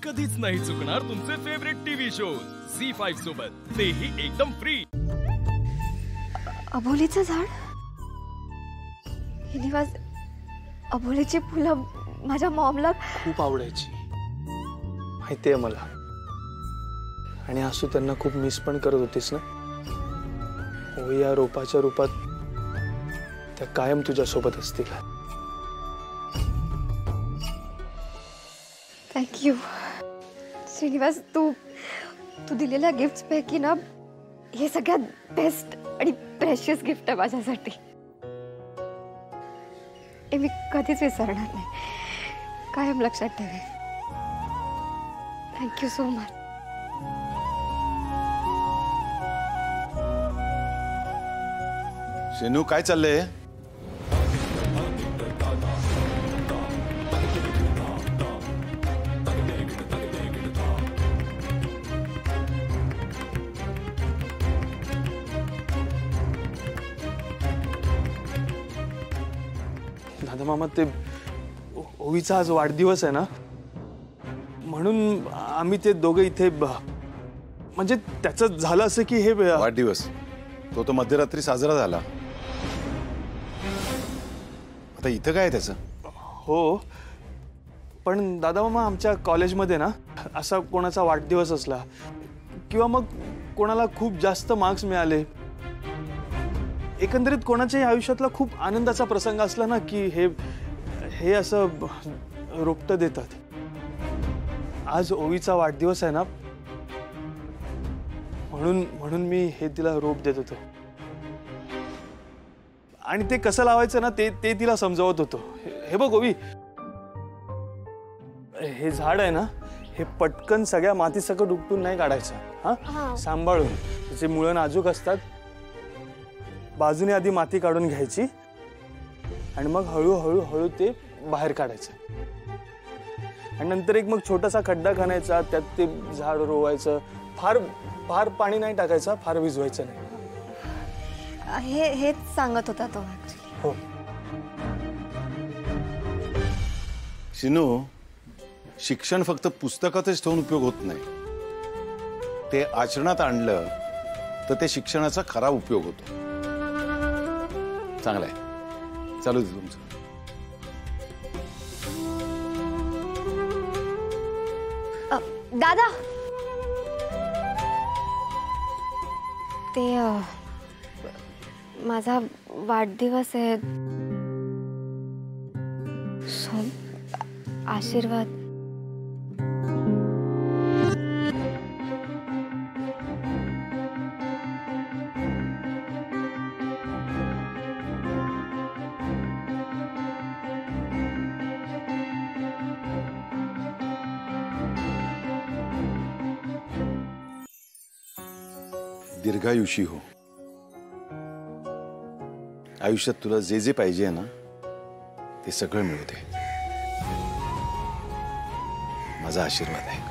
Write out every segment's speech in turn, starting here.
कधीच नाही चुकणार तुमचे फेवरेट टीव्ही शोज झी5 सोबत, तेही एकदम फ्री। अबोलीचं झाड, ही निवास अबोलीची फुलं माझ्या मॉमला खूप आवडायची, माहितीये मला। आणि आसू त्यांना खूप मिस पण करत होतीस ना। हो, या रोपाच्या रूपात त्या कायम तुझ्या सोबत असतील। थँक्यू श्रीनिवास, तू दिलेल्या गिफ्ट्स पैकी ना हे सगळ्यात बेस्ट आणि प्रेशियस गिफ्ट आहे माझ्यासाठी। हे मी कधीच विसरणार नाही, कायम लक्षात ठेवेन। Thank you so much. शेनू, काय चाललंय? दादा मामा, ते ओवीचा आज वाढदिवस आहे ना, म्हणून आम्ही ते दोघे इथे, म्हणजे त्याचं झालं असं की हे वाढदिवस तो मध्यरात्री साजरा झाला, आता इथं काय त्याचं? हो, पण दादा मामा, आमच्या कॉलेजमध्ये ना असा कोणाचा वाढदिवस असला किंवा मग कोणाला खूप जास्त मार्क्स मिळाले, एकंदरीत कोणाच्याही आयुष्यातला खूप आनंदाचा प्रसंग असला ना की हे असं रोपटं देतात। आज ओवीचा वाढदिवस आहे ना, म्हणून मी हे तिला रोप देत होतो आणि ते कसं लावायचं ना ते तिला समजावत होतो। हे बघ ओवी, हे झाड आहे ना, हे पटकन सगळ्या मातीसकट उपटून नाही काढायचं। हा, सांभाळून, त्याचे मुळं नाजूक असतात। बाजूने आधी माती काढून घ्यायची आणि मग हळूहळू हळू ते बाहेर काढायचं आणि नंतर एक मग छोटासा खड्डा खणायचा, त्यात ते झाड रोवायचं। फार पाणी नाही टाकायचं, फार भिजवायचं नाही। हेच सांगत होता तो। हो शिनू, शिक्षण फक्त पुस्तकातच ठेवून उपयोग होत नाही, ते आचरणात आणलं तर ते शिक्षणाचा खरा उपयोग होतो। चांगलं आहे, चालू दे तुमचं। दादा, ते माझा वाढदिवस आहे, सो आशीर्वाद। दीर्घायुषी हो, आयुष्यात तुला जे जे पाहिजे ना ते सगळं मिळू दे, माझा आशीर्वाद आहे।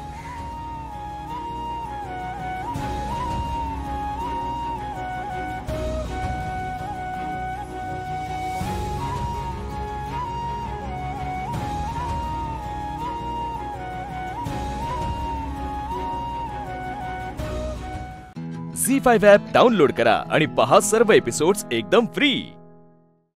झी5 ॲप डाउनलोड करा आणि पहा सर्व एपिसोड्स एकदम फ्री।